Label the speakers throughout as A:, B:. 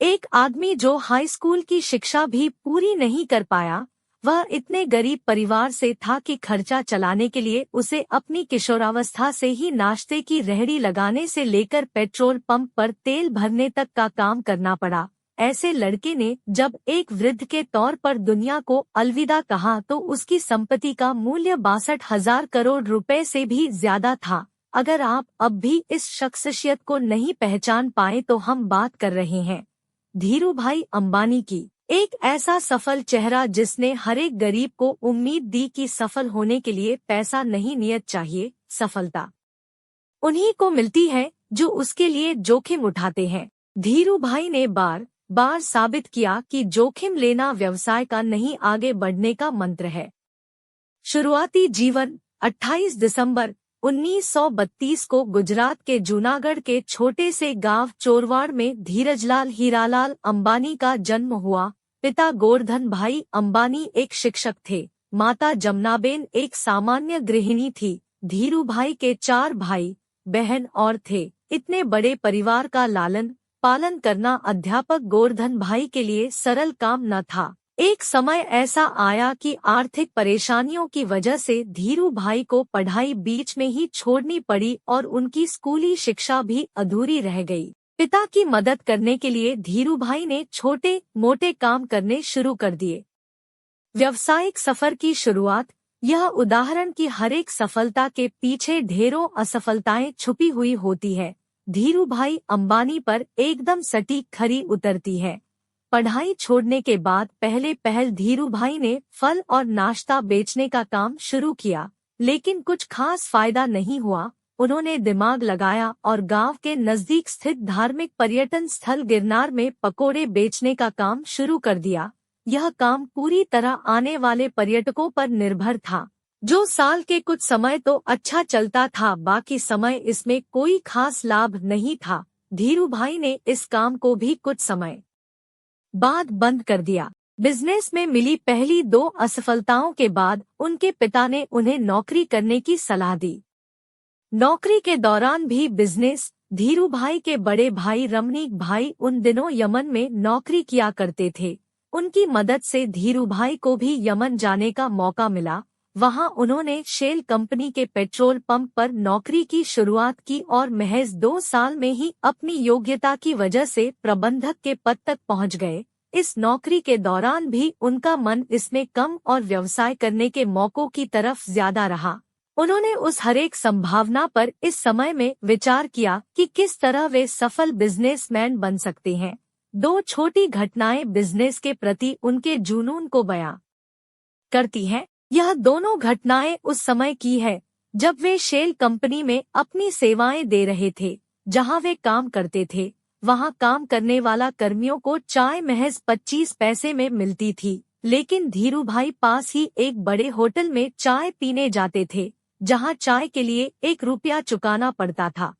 A: एक आदमी जो हाई स्कूल की शिक्षा भी पूरी नहीं कर पाया, वह इतने गरीब परिवार से था कि खर्चा चलाने के लिए उसे अपनी किशोरावस्था से ही नाश्ते की रेहड़ी लगाने से लेकर पेट्रोल पंप पर तेल भरने तक का काम करना पड़ा। ऐसे लड़के ने जब एक वृद्ध के तौर पर दुनिया को अलविदा कहा तो उसकी संपत्ति का मूल्य 62,000 करोड़ रुपए से भी ज्यादा था। अगर आप अब भी इस शख्सियत को नहीं पहचान पाए तो हम बात कर रहे हैं धीरूभाई अंबानी की। एक ऐसा सफल चेहरा जिसने हर एक गरीब को उम्मीद दी कि सफल होने के लिए पैसा नहीं नियत चाहिए, सफलता उन्हीं को मिलती है जो उसके लिए जोखिम उठाते हैं। धीरूभाई ने बार बार साबित किया कि जोखिम लेना व्यवसाय का नहीं आगे बढ़ने का मंत्र है। शुरुआती जीवन 28 दिसंबर 1932 को गुजरात के जूनागढ़ के छोटे से गांव चोरवाड़ में धीरजलाल हीरालाल अंबानी का जन्म हुआ। पिता गोवर्धन भाई अंबानी एक शिक्षक थे, माता जमनाबेन एक सामान्य गृहिणी थी। धीरूभाई के 4 भाई बहन और थे। इतने बड़े परिवार का लालन पालन करना अध्यापक गोवर्धन भाई के लिए सरल काम न था। एक समय ऐसा आया कि आर्थिक परेशानियों की वजह से धीरूभाई को पढ़ाई बीच में ही छोड़नी पड़ी और उनकी स्कूली शिक्षा भी अधूरी रह गई। पिता की मदद करने के लिए धीरूभाई ने छोटे मोटे काम करने शुरू कर दिए। व्यावसायिक सफर की शुरुआत, यह उदाहरण कि हर एक सफलता के पीछे ढेरों असफलताएं छुपी हुई होती है, धीरूभाई अंबानी पर एकदम सटीक खरी उतरती है। पढ़ाई छोड़ने के बाद पहल धीरूभाई ने फल और नाश्ता बेचने का काम शुरू किया, लेकिन कुछ खास फायदा नहीं हुआ। उन्होंने दिमाग लगाया और गांव के नजदीक स्थित धार्मिक पर्यटन स्थल गिरनार में पकोड़े बेचने का काम शुरू कर दिया। यह काम पूरी तरह आने वाले पर्यटकों पर निर्भर था, जो साल के कुछ समय तो अच्छा चलता था, बाकी समय इसमें कोई खास लाभ नहीं था। धीरूभाई ने इस काम को भी कुछ समय बाद बंद कर दिया। बिजनेस में मिली पहली 2 असफलताओं के बाद उनके पिता ने उन्हें नौकरी करने की सलाह दी। नौकरी के दौरान भी बिजनेस, धीरूभाई के बड़े भाई रमणीक भाई उन दिनों यमन में नौकरी किया करते थे। उनकी मदद से धीरूभाई को भी यमन जाने का मौका मिला। वहां उन्होंने शेल कंपनी के पेट्रोल पंप पर नौकरी की शुरुआत की और महज 2 साल में ही अपनी योग्यता की वजह से प्रबंधक के पद तक पहुंच गए। इस नौकरी के दौरान भी उनका मन इसमें कम और व्यवसाय करने के मौकों की तरफ ज्यादा रहा। उन्होंने उस हरेक संभावना पर इस समय में विचार किया कि किस तरह वे सफल बिजनेसमैन बन सकते हैं। 2 छोटी घटनाएं बिजनेस के प्रति उनके जुनून को बयां करती हैं। यह दोनों घटनाएं उस समय की है जब वे शेल कंपनी में अपनी सेवाएं दे रहे थे। जहां वे काम करते थे, वहां काम करने वाला कर्मियों को चाय महज 25 पैसे में मिलती थी, लेकिन धीरूभाई पास ही एक बड़े होटल में चाय पीने जाते थे, जहां चाय के लिए 1 रुपया चुकाना पड़ता था।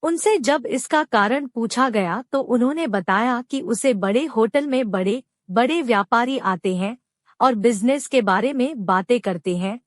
A: उनसे जब इसका कारण पूछा गया तो उन्होंने बताया कि उसे बड़े होटल में बड़े बड़े व्यापारी आते हैं और बिजनेस के बारे में बातें करते हैं।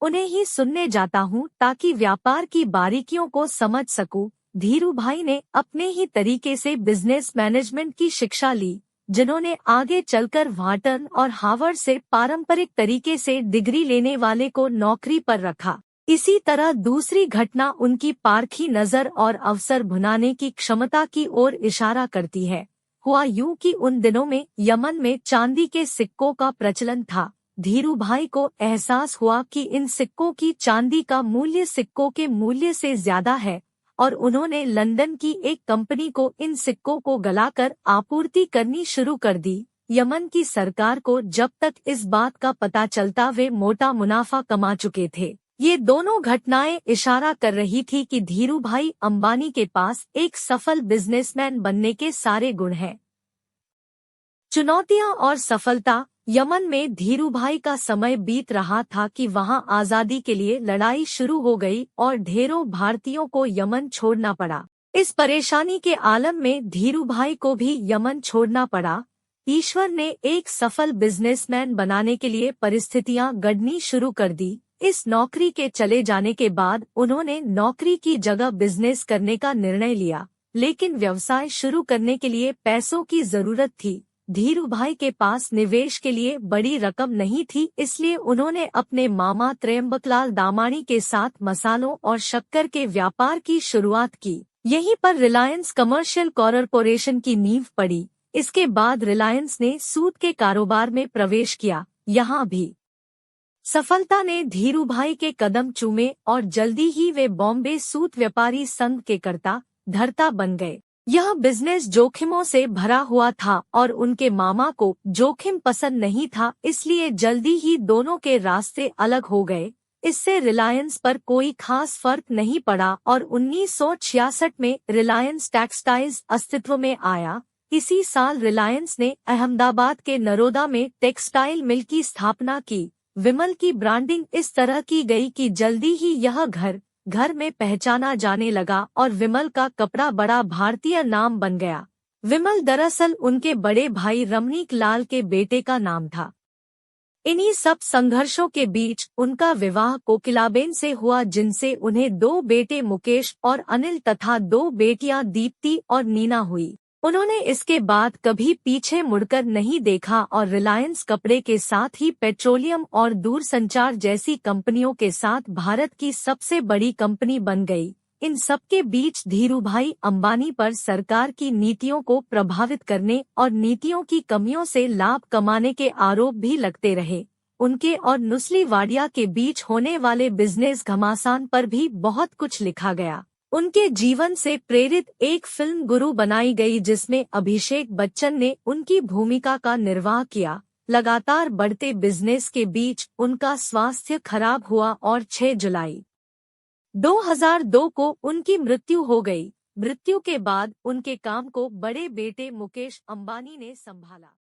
A: उन्हें ही सुनने जाता हूँ ताकि व्यापार की बारीकियों को समझ सकूं। धीरूभाई ने अपने ही तरीके से बिजनेस मैनेजमेंट की शिक्षा ली, जिन्होंने आगे चलकर व्हार्टन और हार्वर्ड से पारंपरिक तरीके से डिग्री लेने वाले को नौकरी पर रखा। इसी तरह दूसरी घटना उनकी पारखी नजर और अवसर भुनाने की क्षमता की ओर इशारा करती है। हुआ यूं कि उन दिनों में यमन में चांदी के सिक्कों का प्रचलन था। धीरूभाई को एहसास हुआ कि इन सिक्कों की चांदी का मूल्य सिक्कों के मूल्य से ज्यादा है और उन्होंने लंदन की एक कंपनी को इन सिक्कों को गलाकर आपूर्ति करनी शुरू कर दी। यमन की सरकार को जब तक इस बात का पता चलता वे मोटा मुनाफा कमा चुके थे। ये दोनों घटनाएं इशारा कर रही थी कि धीरूभाई अंबानी के पास एक सफल बिजनेसमैन बनने के सारे गुण हैं। चुनौतियां और सफलता। यमन में धीरूभाई का समय बीत रहा था कि वहां आजादी के लिए लड़ाई शुरू हो गई और ढेरों भारतीयों को यमन छोड़ना पड़ा। इस परेशानी के आलम में धीरूभाई को भी यमन छोड़ना पड़ा। ईश्वर ने एक सफल बिजनेसमैन बनाने के लिए परिस्थितियां गढ़नी शुरू कर दी। इस नौकरी के चले जाने के बाद उन्होंने नौकरी की जगह बिजनेस करने का निर्णय लिया। लेकिन व्यवसाय शुरू करने के लिए पैसों की जरूरत थी। धीरूभाई के पास निवेश के लिए बड़ी रकम नहीं थी, इसलिए उन्होंने अपने मामा त्रयंबकलाल दामाणी के साथ मसालों और शक्कर के व्यापार की शुरुआत की। यहीं पर रिलायंस कमर्शियल कॉरपोरेशन की नींव पड़ी। इसके बाद रिलायंस ने सूत के कारोबार में प्रवेश किया। यहाँ भी सफलता ने धीरूभाई के कदम चूमे और जल्दी ही वे बॉम्बे सूत व्यापारी संघ के कर्ता धर्ता बन गए। यह बिजनेस जोखिमों से भरा हुआ था और उनके मामा को जोखिम पसंद नहीं था, इसलिए जल्दी ही दोनों के रास्ते अलग हो गए। इससे रिलायंस पर कोई खास फर्क नहीं पड़ा और 1966 में रिलायंस टेक्सटाइल्स अस्तित्व में आया। इसी साल रिलायंस ने अहमदाबाद के नरोदा में टेक्सटाइल मिल की स्थापना की। विमल की ब्रांडिंग इस तरह की गई कि जल्दी ही यह घर घर में पहचाना जाने लगा और विमल का कपड़ा बड़ा भारतीय नाम बन गया। विमल दरअसल उनके बड़े भाई रमणीक लाल के बेटे का नाम था। इन्हीं सब संघर्षों के बीच उनका विवाह कोकिलाबेन से हुआ, जिनसे उन्हें 2 बेटे मुकेश और अनिल तथा 2 बेटियां दीप्ति और नीना हुई। उन्होंने इसके बाद कभी पीछे मुड़कर नहीं देखा और रिलायंस कपड़े के साथ ही पेट्रोलियम और दूरसंचार जैसी कंपनियों के साथ भारत की सबसे बड़ी कंपनी बन गई। इन सबके बीच धीरूभाई अंबानी पर सरकार की नीतियों को प्रभावित करने और नीतियों की कमियों से लाभ कमाने के आरोप भी लगते रहे। उनके और नुस्ली वाडिया के बीच होने वाले बिजनेस घमासान पर भी बहुत कुछ लिखा गया। उनके जीवन से प्रेरित एक फिल्म गुरु बनाई गई, जिसमें अभिषेक बच्चन ने उनकी भूमिका का निर्वाह किया। लगातार बढ़ते बिजनेस के बीच उनका स्वास्थ्य खराब हुआ और 6 जुलाई 2002 को उनकी मृत्यु हो गई। मृत्यु के बाद उनके काम को बड़े बेटे मुकेश अंबानी ने संभाला।